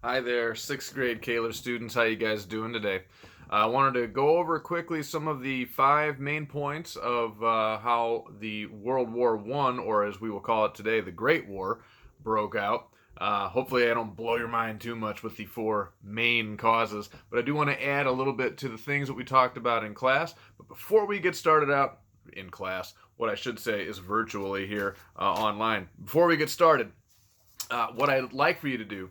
Hi there, sixth grade Kaler students. How you guys doing today? I wanted to go over quickly some of the five main points of how the World War I, or as we will call it today, the Great War, broke out. Hopefully, I don't blow your mind too much with the four main causes, but I do want to add a little bit to the things that we talked about in class. But before we get started out in class, what I should say is virtually here online. Before we get started, what I'd like for you to do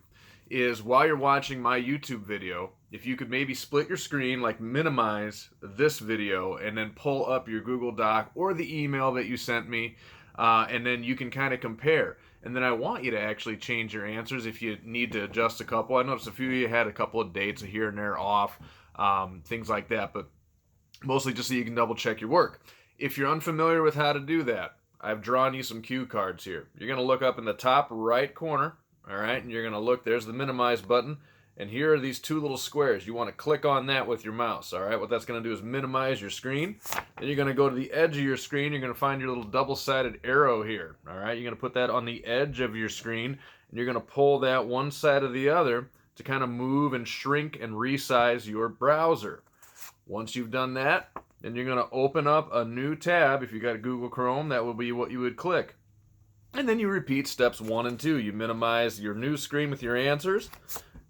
is while you're watching my YouTube video, if you could maybe split your screen, like minimize this video, and then pull up your Google Doc or the email that you sent me, and then you can kind of compare. And then I want you to actually change your answers if you need to adjust a couple. I noticed a few of you had a couple of dates here and there off, things like that, but mostly just so you can double check your work. If you're unfamiliar with how to do that, I've drawn you some cue cards here. You're going to look up in the top right corner, all right, and you're going to look, there's the minimize button, and here are these two little squares. You want to click on that with your mouse, all right? What that's going to do is minimize your screen. Then you're going to go to the edge of your screen. You're going to find your little double-sided arrow here, all right? You're going to put that on the edge of your screen, and you're going to pull that one side of the other to kind of move and shrink and resize your browser. Once you've done that, then you're going to open up a new tab. If you got a Google Chrome, that will be what you would click. And then you repeat steps 1 and 2. You minimize your new screen with your answers,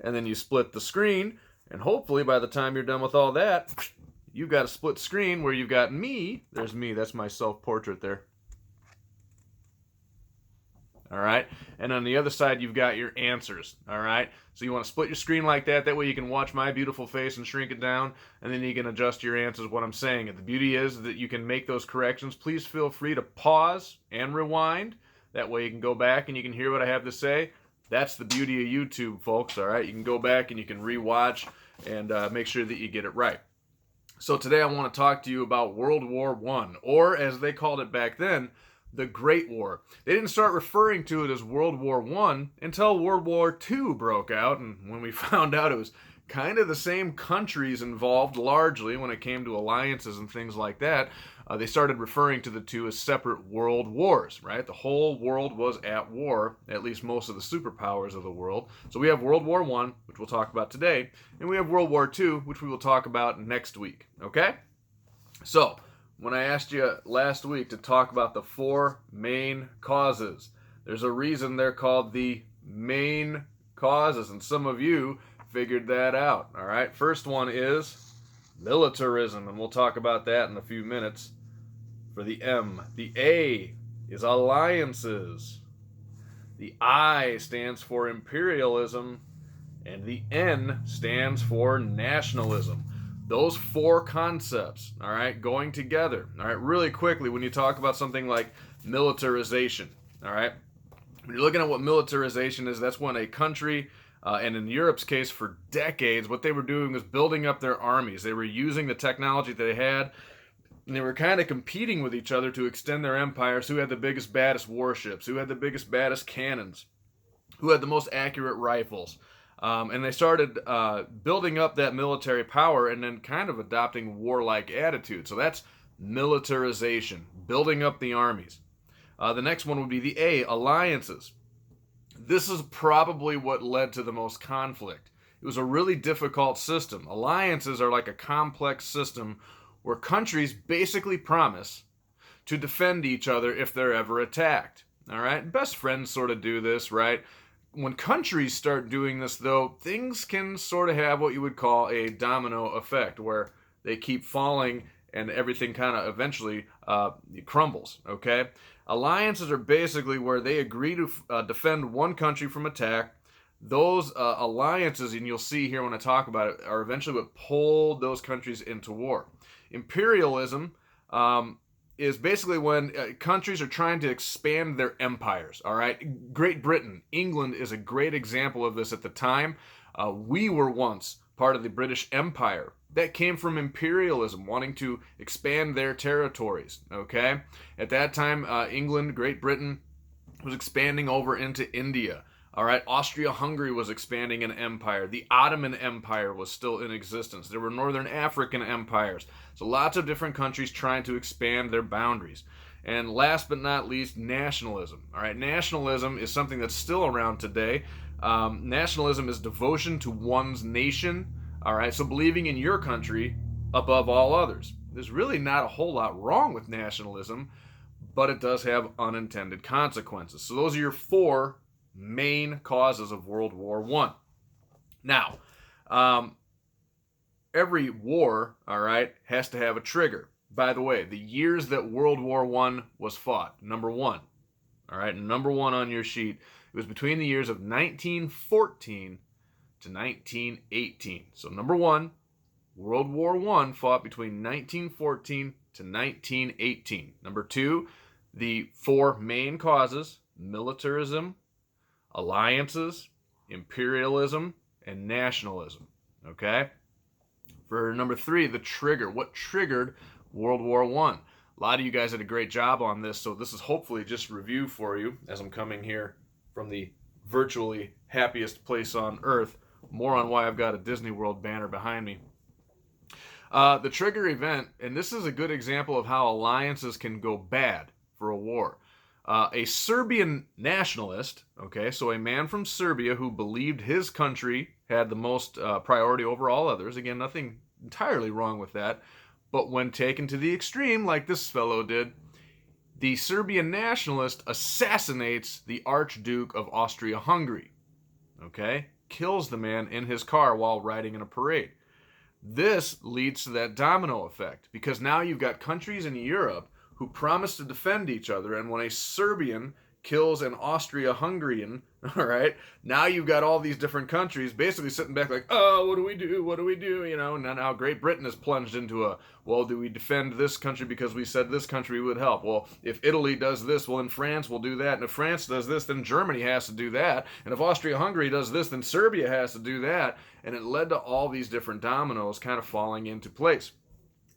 and then you split the screen, and hopefully by the time you're done with all that, you've got a split screen where you've got me. There's me. That's my self-portrait there. All right, and on the other side, you've got your answers. All right, so you want to split your screen like that. That way you can watch my beautiful face and shrink it down, and then you can adjust your answers, what I'm saying. And the beauty is that you can make those corrections. Please feel free to pause and rewind. That way you can go back and you can hear what I have to say. That's the beauty of YouTube, folks, all right? You can go back and you can rewatch and make sure that you get it right. So today I want to talk to you about World War I, or as they called it back then, the Great War. They didn't start referring to it as World War I until World War II broke out, and when we found out it was kind of the same countries involved largely when it came to alliances and things like that, they started referring to the two as separate world wars, right? The whole world was at war, at least most of the superpowers of the world. So we have World War I, which we'll talk about today, and we have World War II, which we will talk about next week, okay? So, when I asked you last week to talk about the four main causes, there's a reason they're called the main causes, and some of you figured that out, all right? First one is militarism, and we'll talk about that in a few minutes. For the M, the A is alliances. The I stands for imperialism, and the N stands for nationalism. Those four concepts, all right, going together, all right, really quickly when you talk about something like militarization, all right, when you're looking at what militarization is, that's when a country, and in Europe's case for decades, what they were doing was building up their armies. They were using the technology they had, and they were kind of competing with each other to extend their empires. Who had the biggest, baddest warships? Who had the biggest, baddest cannons? Who had the most accurate rifles? And they started building up that military power and then kind of adopting warlike attitude. So that's militarization, building up the armies. The next one would be the A, alliances. This is probably what led to the most conflict. It was a really difficult system. Alliances are like a complex system where countries basically promise to defend each other if they're ever attacked. All right? Best friends sort of do this, right? When countries start doing this, though, things can sort of have what you would call a domino effect, where they keep falling and everything kind of eventually crumbles, okay? Alliances are basically where they agree to defend one country from attack. Those alliances, and you'll see here when I talk about it, are eventually what pulled those countries into war. Imperialism is basically when countries are trying to expand their empires, all right? Great Britain, England is a great example of this at the time. We were once part of the British Empire. That came from imperialism, wanting to expand their territories, okay? At that time, England, Great Britain, was expanding over into India. All right, Austria-Hungary was expanding an empire. The Ottoman Empire was still in existence. There were Northern African empires. So lots of different countries trying to expand their boundaries. And last but not least, nationalism. All right, nationalism is something that's still around today. Nationalism is devotion to one's nation. All right, so believing in your country above all others. There's really not a whole lot wrong with nationalism, but it does have unintended consequences. So those are your 4 main causes of World War I. Now, every war, all right, has to have a trigger. By the way, the years that World War I was fought, number 1, all right, number 1 on your sheet, it was between the years of 1914 to 1918. So number 1, World War I fought between 1914 to 1918. Number 2, the 4 main causes: militarism, alliances, imperialism, and nationalism. Okay? For number 3, the trigger. What triggered World War I? A lot of you guys did a great job on this, so this is hopefully just review for you as I'm coming here from the virtually happiest place on earth. More on why I've got a Disney World banner behind me. The trigger event, and this is a good example of how alliances can go bad for a war. A Serbian nationalist, okay, so a man from Serbia who believed his country had the most priority over all others. Again, nothing entirely wrong with that. But when taken to the extreme, like this fellow did, the Serbian nationalist assassinates the Archduke of Austria-Hungary, okay? Kills the man in his car while riding in a parade. This leads to that domino effect, because now you've got countries in Europe who promise to defend each other, and when a Serbian kills an Austria-Hungarian, all right, now you've got all these different countries basically sitting back like, oh, what do we do? What do we do? You know, and now Great Britain has plunged into a, well, do we defend this country because we said this country would help? Well, if Italy does this, well, then France will do that. And if France does this, then Germany has to do that. And if Austria-Hungary does this, then Serbia has to do that. And it led to all these different dominoes kind of falling into place.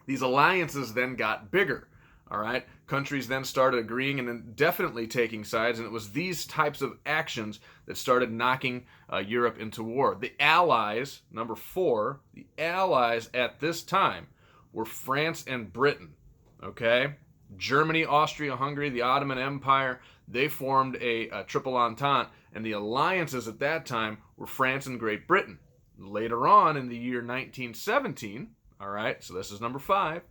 These alliances then got bigger. All right, countries then started agreeing and then definitely taking sides, and it was these types of actions that started knocking Europe into war. The Allies, number 4, the Allies at this time were France and Britain, okay? Germany, Austria-Hungary, the Ottoman Empire, they formed a triple entente, and the alliances at that time were France and Great Britain. Later on in the year 1917, all right, so this is number 5,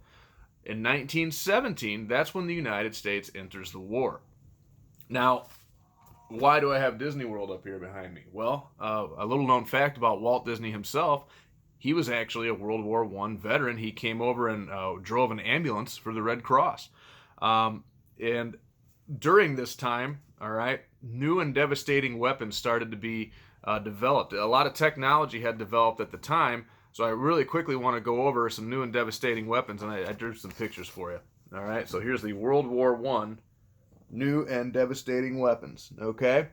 in 1917, that's when the United States enters the war. Now, why do I have Disney World up here behind me? Well, a little known fact about Walt Disney himself, he was actually a World War I veteran. He came over and drove an ambulance for the Red Cross. And during this time, all right, new and devastating weapons started to be developed. A lot of technology had developed at the time. So I really quickly want to go over some new and devastating weapons, and I drew some pictures for you. All right, so here's the World War I new and devastating weapons, okay?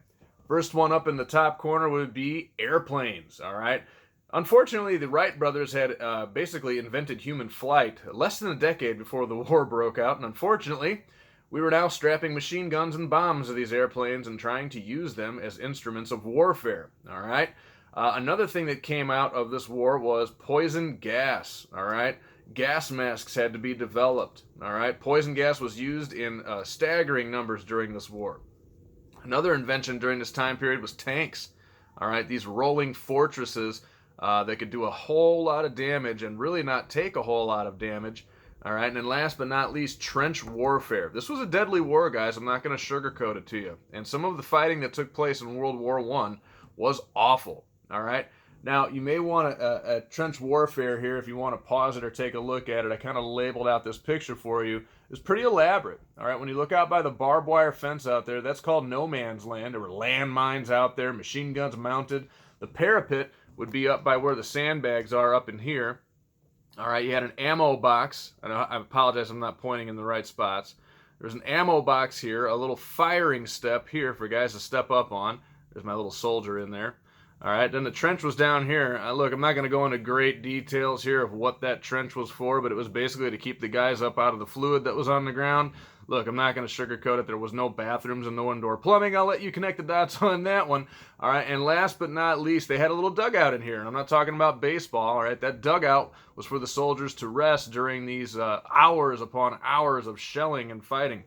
First one up in the top corner would be airplanes, all right? Unfortunately, the Wright brothers had basically invented human flight less than a decade before the war broke out, and unfortunately, we were now strapping machine guns and bombs to these airplanes and trying to use them as instruments of warfare, all right? Another thing that came out of this war was poison gas, all right? Gas masks had to be developed, all right? Poison gas was used in staggering numbers during this war. Another invention during this time period was tanks, all right? These rolling fortresses that could do a whole lot of damage and really not take a whole lot of damage, all right? And then last but not least, trench warfare. This was a deadly war, guys. I'm not going to sugarcoat it to you. And some of the fighting that took place in World War I was awful. All right. Now, you may want a trench warfare here if you want to pause it or take a look at it. I kind of labeled out this picture for you. It's pretty elaborate. All right. When you look out by the barbed wire fence out there, that's called no man's land. There were landmines out there, machine guns mounted. The parapet would be up by where the sandbags are up in here. All right. You had an ammo box. I apologize, I'm not pointing in the right spots. There's an ammo box here, a little firing step here for guys to step up on. There's my little soldier in there. All right, then the trench was down here. Look, I'm not going to go into great details here of what that trench was for, but it was basically to keep the guys up out of the fluid that was on the ground. Look, I'm not going to sugarcoat it. There was no bathrooms and no indoor plumbing. I'll let you connect the dots on that one. All right, and last but not least, they had a little dugout in here. And I'm not talking about baseball, all right? That dugout was for the soldiers to rest during these hours upon hours of shelling and fighting.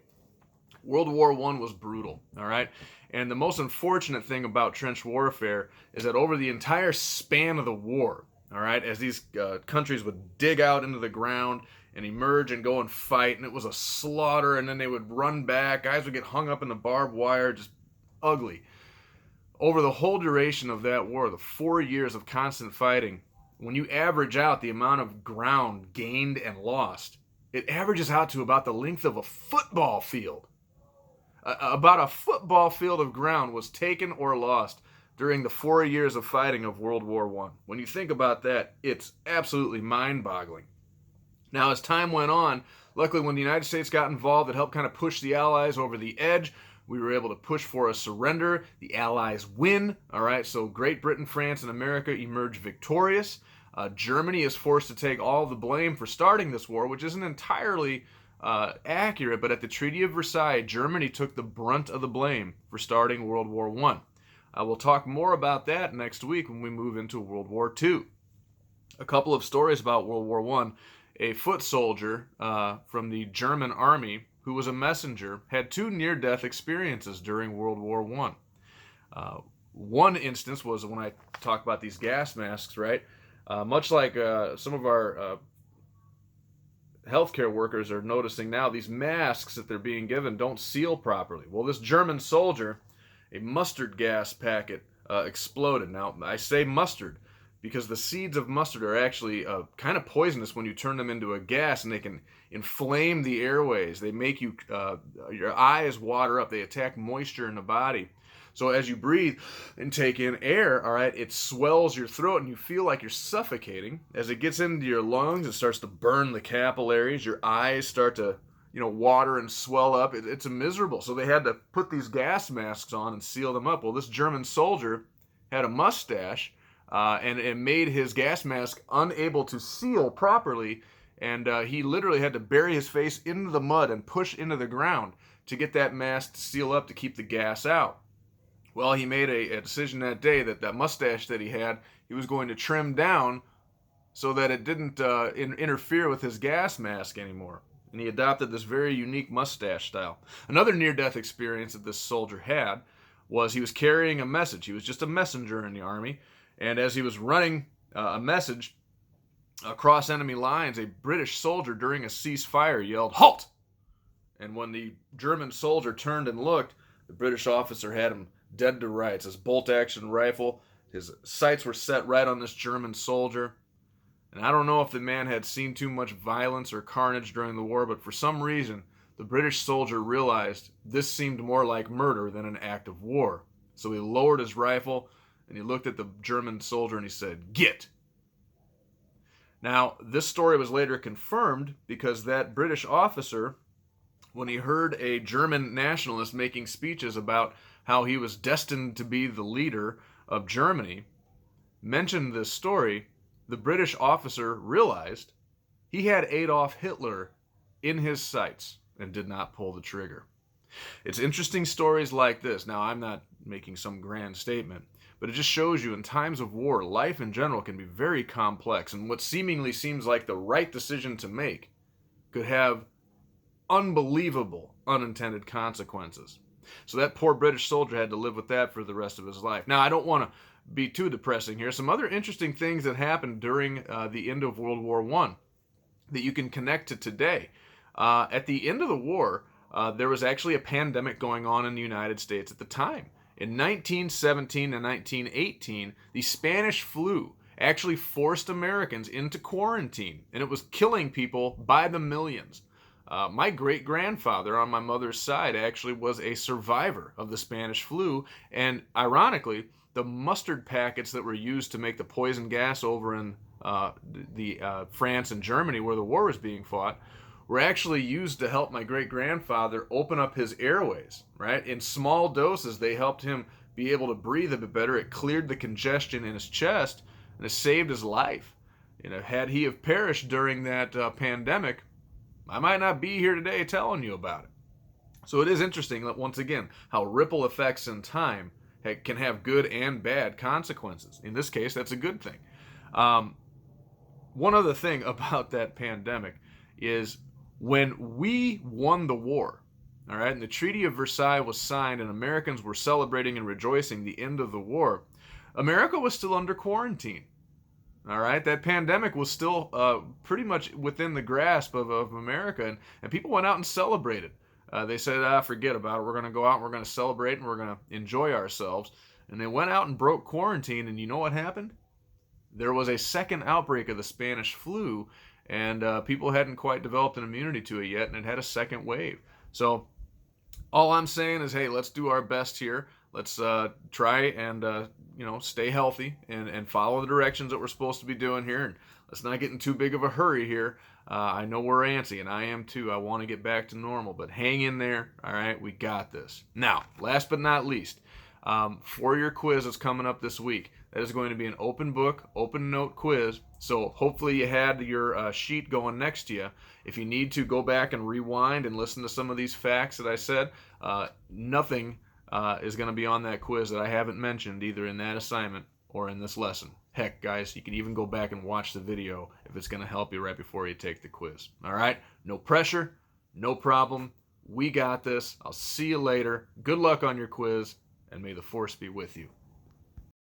World War I was brutal, all right? And the most unfortunate thing about trench warfare is that over the entire span of the war, all right, as these countries would dig out into the ground and emerge and go and fight, and it was a slaughter, and then they would run back. Guys would get hung up in the barbed wire, just ugly. Over the whole duration of that war, the 4 years of constant fighting, when you average out the amount of ground gained and lost, it averages out to about the length of a football field. About a football field of ground was taken or lost during the 4 years of fighting of World War I. When you think about that, it's absolutely mind-boggling. Now, as time went on, luckily when the United States got involved, it helped kind of push the Allies over the edge. We were able to push for a surrender. The Allies win. All right, so Great Britain, France, and America emerge victorious. Germany is forced to take all the blame for starting this war, which isn't entirely accurate, but at the Treaty of Versailles, Germany took the brunt of the blame for starting World War I. We'll talk more about that next week when we move into World War II. A couple of stories about World War I. A foot soldier from the German army who was a messenger had 2 near-death experiences during World War I. One instance was when I talk about these gas masks, right? Much like some of our healthcare workers are noticing now, these masks that they're being given don't seal properly. Well, this German soldier, a mustard gas packet exploded. Now, I say mustard because the seeds of mustard are actually kind of poisonous when you turn them into a gas, and they can inflame the airways. They make you your eyes water up. They attack moisture in the body. So as you breathe and take in air, all right, it swells your throat and you feel like you're suffocating. As it gets into your lungs, it starts to burn the capillaries. Your eyes start to, water and swell up. It's miserable. So they had to put these gas masks on and seal them up. Well, this German soldier had a mustache, and it made his gas mask unable to seal properly. And he literally had to bury his face into the mud and push into the ground to get that mask to seal up to keep the gas out. Well, he made a decision that day that mustache that he had, he was going to trim down so that it didn't interfere with his gas mask anymore. And he adopted this very unique mustache style. Another near-death experience that this soldier had was he was carrying a message. He was just a messenger in the army. And as he was running a message across enemy lines, a British soldier during a ceasefire yelled, "Halt!" And when the German soldier turned and looked, the British officer had him dead to rights. His bolt-action rifle, his sights were set right on this German soldier. And I don't know if the man had seen too much violence or carnage during the war, but for some reason, the British soldier realized this seemed more like murder than an act of war. So he lowered his rifle, and he looked at the German soldier and he said, "Git." Now, this story was later confirmed because that British officer, when he heard a German nationalist making speeches about how he was destined to be the leader of Germany, mentioned this story, the British officer realized he had Adolf Hitler in his sights and did not pull the trigger. It's interesting stories like this. Now, I'm not making some grand statement, but it just shows you in times of war, life in general can be very complex, and what seemingly seems like the right decision to make could have unbelievable unintended consequences. So that poor British soldier had to live with that for the rest of his life. Now, I don't want to be too depressing here. Some other interesting things that happened during the end of World War I that you can connect to today. At the end of the war, there was actually a pandemic going on in the United States at the time. In 1917 and 1918, the Spanish flu actually forced Americans into quarantine, and it was killing people by the millions. My great-grandfather on my mother's side actually was a survivor of the Spanish flu, and ironically, the mustard packets that were used to make the poison gas over in France and Germany where the war was being fought were actually used to help my great-grandfather open up his airways, right? In small doses, they helped him be able to breathe a bit better. It cleared the congestion in his chest, and it saved his life. Had he have perished during that pandemic, I might not be here today telling you about it. So it is interesting that, once again, how ripple effects in time can have good and bad consequences. In this case, that's a good thing. One other thing about that pandemic is when we won the war, all right, and the Treaty of Versailles was signed, and Americans were celebrating and rejoicing the end of the war, America was still under quarantine. All right, that pandemic was still pretty much within the grasp of America, and people went out and celebrated. They said, forget about it. We're going to go out and we're going to celebrate and we're going to enjoy ourselves. And they went out and broke quarantine, and you know what happened? There was a second outbreak of the Spanish flu, and people hadn't quite developed an immunity to it yet, and it had a second wave. So all I'm saying is, hey, let's do our best here. Let's try and stay healthy and follow the directions that we're supposed to be doing here. And let's not get in too big of a hurry here. I know we're antsy, and I am too. I want to get back to normal, but hang in there. All right, we got this. Now, last but not least, for your quiz that's coming up this week, that is going to be an open book, open note quiz. So hopefully you had your sheet going next to you. If you need to, go back and rewind and listen to some of these facts that I said. Nothing is going to be on that quiz that I haven't mentioned either in that assignment or in this lesson. Heck, guys, you can even go back and watch the video if it's going to help you right before you take the quiz. All right? No pressure, no problem. We got this. I'll see you later. Good luck on your quiz, and may the force be with you.